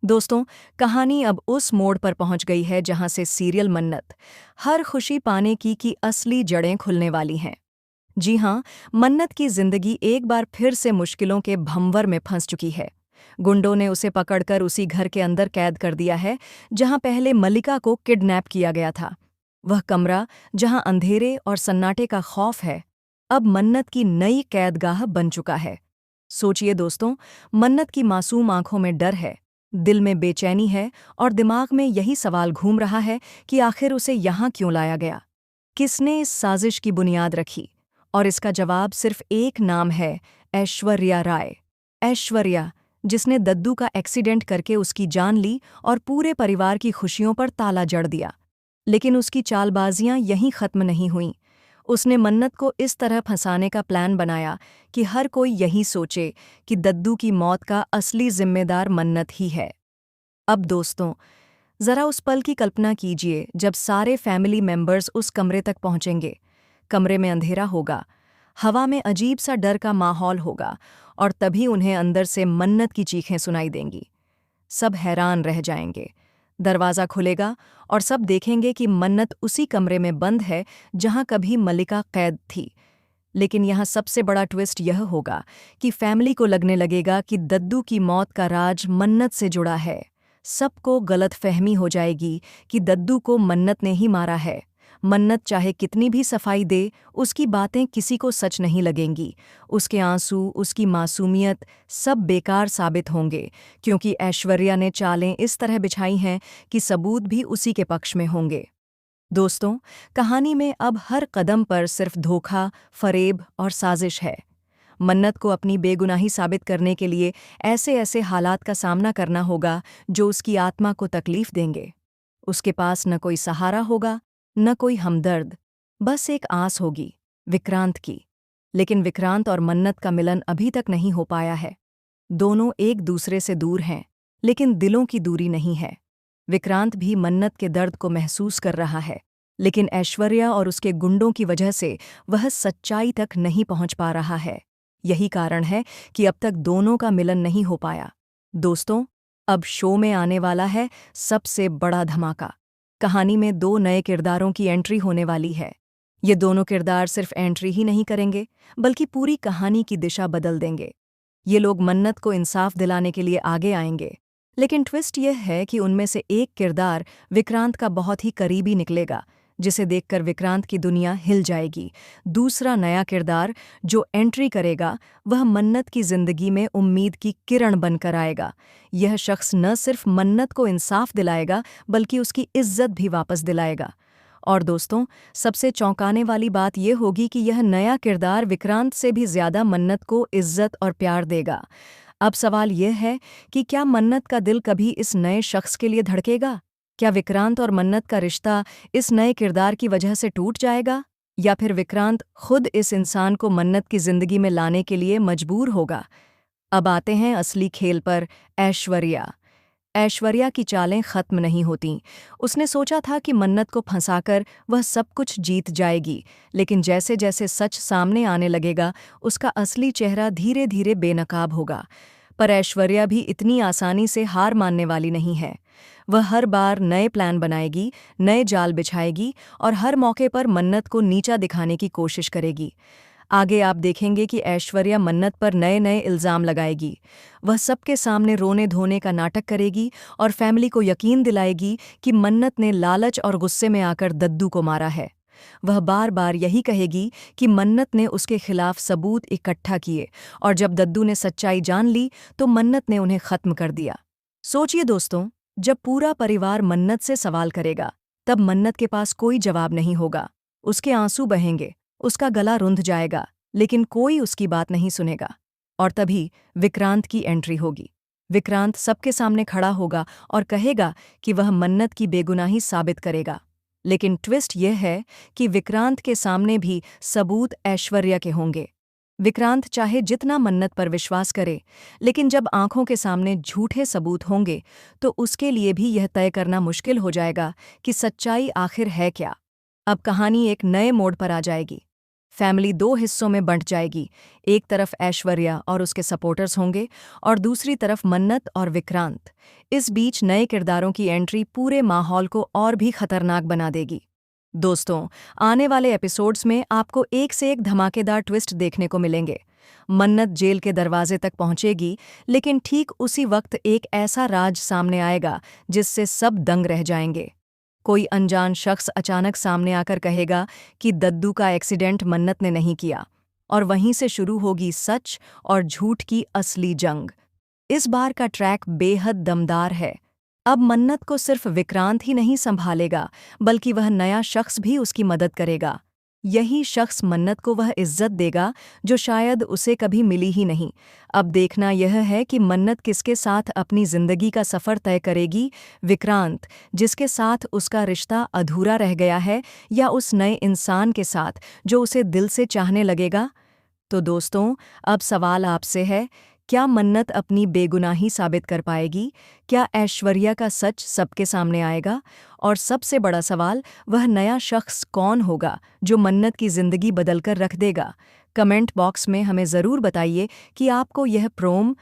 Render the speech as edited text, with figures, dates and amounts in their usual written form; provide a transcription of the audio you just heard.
दोस्तों, कहानी अब उस मोड़ पर पहुंच गई है जहां से सीरियल मन्नत हर खुशी पाने की असली जड़ें खुलने वाली हैं। जी हां, मन्नत की जिंदगी एक बार फिर से मुश्किलों के भंवर में फंस चुकी है। गुंडों ने उसे पकड़कर उसी घर के अंदर कैद कर दिया है जहां पहले मल्लिका को किडनैप किया गया था। वह कमरा जहां अंधेरे और सन्नाटे का खौफ है, अब मन्नत की नई कैदगाह बन चुका है। सोचिए दोस्तों, मन्नत की मासूम आंखों में डर है, दिल में बेचैनी है और दिमाग में यही सवाल घूम रहा है कि आखिर उसे यहाँ क्यों लाया गया, किसने इस साजिश की बुनियाद रखी। और इसका जवाब सिर्फ एक नाम है, ऐश्वर्या राय। ऐश्वर्या, जिसने दद्दू का एक्सीडेंट करके उसकी जान ली और पूरे परिवार की खुशियों पर ताला जड़ दिया। लेकिन उसकी चालबाजियां यहीं खत्म नहीं हुईं। उसने मन्नत को इस तरह फंसाने का प्लान बनाया कि हर कोई यही सोचे कि दद्दू की मौत का असली जिम्मेदार मन्नत ही है। अब दोस्तों, जरा उस पल की कल्पना कीजिए जब सारे फैमिली मेंबर्स उस कमरे तक पहुंचेंगे। कमरे में अंधेरा होगा, हवा में अजीब सा डर का माहौल होगा और तभी उन्हें अंदर से मन्नत की चीखें सुनाई देंगी। सब हैरान रह जाएंगे। दरवाज़ा खुलेगा और सब देखेंगे कि मन्नत उसी कमरे में बंद है जहां कभी मल्लिका कैद थी। लेकिन यहाँ सबसे बड़ा ट्विस्ट यह होगा कि फैमिली को लगने लगेगा कि दद्दू की मौत का राज मन्नत से जुड़ा है। सबको गलतफहमी हो जाएगी कि दद्दू को मन्नत ने ही मारा है। मन्नत चाहे कितनी भी सफाई दे, उसकी बातें किसी को सच नहीं लगेंगी। उसके आंसू, उसकी मासूमियत सब बेकार साबित होंगे, क्योंकि ऐश्वर्या ने चालें इस तरह बिछाई हैं कि सबूत भी उसी के पक्ष में होंगे। दोस्तों, कहानी में अब हर कदम पर सिर्फ धोखा, फरेब और साजिश है। मन्नत को अपनी बेगुनाही साबित करने के लिए ऐसे ऐसे हालात का सामना करना होगा जो उसकी आत्मा को तकलीफ देंगे। उसके पास न कोई सहारा होगा, न कोई हमदर्द, बस एक आस होगी, विक्रांत की। लेकिन विक्रांत और मन्नत का मिलन अभी तक नहीं हो पाया है। दोनों एक दूसरे से दूर हैं, लेकिन दिलों की दूरी नहीं है। विक्रांत भी मन्नत के दर्द को महसूस कर रहा है, लेकिन ऐश्वर्या और उसके गुंडों की वजह से वह सच्चाई तक नहीं पहुंच पा रहा है। यही कारण है कि अब तक दोनों का मिलन नहीं हो पाया। दोस्तों, अब शो में आने वाला है सबसे बड़ा धमाका। कहानी में दो नए किरदारों की एंट्री होने वाली है। ये दोनों किरदार सिर्फ एंट्री ही नहीं करेंगे, बल्कि पूरी कहानी की दिशा बदल देंगे। ये लोग मन्नत को इंसाफ दिलाने के लिए आगे आएंगे। लेकिन ट्विस्ट यह है कि उनमें से एक किरदार विक्रांत का बहुत ही करीबी निकलेगा, जिसे देखकर विक्रांत की दुनिया हिल जाएगी। दूसरा नया किरदार जो एंट्री करेगा, वह मन्नत की जिंदगी में उम्मीद की किरण बनकर आएगा। यह शख्स न सिर्फ मन्नत को इंसाफ दिलाएगा, बल्कि उसकी इज्जत भी वापस दिलाएगा। और दोस्तों, सबसे चौंकाने वाली बात यह होगी कि यह नया किरदार विक्रांत से भी ज्यादा मन्नत को इज्जत और प्यार देगा। अब सवाल यह है कि क्या मन्नत का दिल कभी इस नए शख्स के लिए धड़केगा? क्या विक्रांत और मन्नत का रिश्ता इस नए किरदार की वजह से टूट जाएगा? या फिर विक्रांत खुद इस इंसान को मन्नत की जिंदगी में लाने के लिए मजबूर होगा? अब आते हैं असली खेल पर, ऐश्वर्या। ऐश्वर्या की चालें खत्म नहीं होतीं। उसने सोचा था कि मन्नत को फंसाकर वह सब कुछ जीत जाएगी, लेकिन जैसे जैसे सच सामने आने लगेगा, उसका असली चेहरा धीरे धीरे बेनकाब होगा। पर ऐश्वर्या भी इतनी आसानी से हार मानने वाली नहीं है। वह हर बार नए प्लान बनाएगी, नए जाल बिछाएगी और हर मौके पर मन्नत को नीचा दिखाने की कोशिश करेगी। आगे आप देखेंगे कि ऐश्वर्या मन्नत पर नए नए इल्ज़ाम लगाएगी। वह सबके सामने रोने धोने का नाटक करेगी और फैमिली को यकीन दिलाएगी कि मन्नत ने लालच और गुस्से में आकर दद्दू को मारा है। वह बार बार यही कहेगी कि मन्नत ने उसके खिलाफ सबूत इकट्ठा किए और जब दद्दू ने सच्चाई जान ली तो मन्नत ने उन्हें खत्म कर दिया। सोचिए दोस्तों, जब पूरा परिवार मन्नत से सवाल करेगा, तब मन्नत के पास कोई जवाब नहीं होगा। उसके आंसू बहेंगे, उसका गला रुंध जाएगा, लेकिन कोई उसकी बात नहीं सुनेगा। और तभी विक्रांत की एंट्री होगी। विक्रांत सबके सामने खड़ा होगा और कहेगा कि वह मन्नत की बेगुनाही साबित करेगा। लेकिन ट्विस्ट यह है कि विक्रांत के सामने भी सबूत ऐश्वर्या के होंगे। विक्रांत चाहे जितना मन्नत पर विश्वास करे, लेकिन जब आंखों के सामने झूठे सबूत होंगे तो उसके लिए भी यह तय करना मुश्किल हो जाएगा कि सच्चाई आखिर है क्या। अब कहानी एक नए मोड़ पर आ जाएगी। फैमिली दो हिस्सों में बंट जाएगी। एक तरफ ऐश्वर्या और उसके सपोर्टर्स होंगे और दूसरी तरफ मन्नत और विक्रांत। इस बीच नए किरदारों की एंट्री पूरे माहौल को और भी खतरनाक बना देगी। दोस्तों, आने वाले एपिसोड्स में आपको एक से एक धमाकेदार ट्विस्ट देखने को मिलेंगे। मन्नत जेल के दरवाजे तक पहुंचेगी, लेकिन ठीक उसी वक्त एक ऐसा राज सामने आएगा जिससे सब दंग रह जाएंगे। कोई अनजान शख्स अचानक सामने आकर कहेगा कि दद्दू का एक्सीडेंट मन्नत ने नहीं किया, और वहीं से शुरू होगी सच और झूठ की असली जंग। इस बार का ट्रैक बेहद दमदार है। अब मन्नत को सिर्फ विक्रांत ही नहीं संभालेगा, बल्कि वह नया शख्स भी उसकी मदद करेगा। यही शख्स मन्नत को वह इज्जत देगा जो शायद उसे कभी मिली ही नहीं। अब देखना यह है कि मन्नत किसके साथ अपनी जिंदगी का सफ़र तय करेगी, विक्रांत जिसके साथ उसका रिश्ता अधूरा रह गया है, या उस नए इंसान के साथ जो उसे दिल से चाहने लगेगा। तो दोस्तों, अब सवाल आपसे है, क्या मन्नत अपनी बेगुनाही साबित कर पाएगी? क्या ऐश्वर्या का सच सबके सामने आएगा? और सबसे बड़ा सवाल, वह नया शख्स कौन होगा जो मन्नत की ज़िंदगी बदलकर रख देगा? कमेंट बॉक्स में हमें ज़रूर बताइए कि आपको यह प्रोम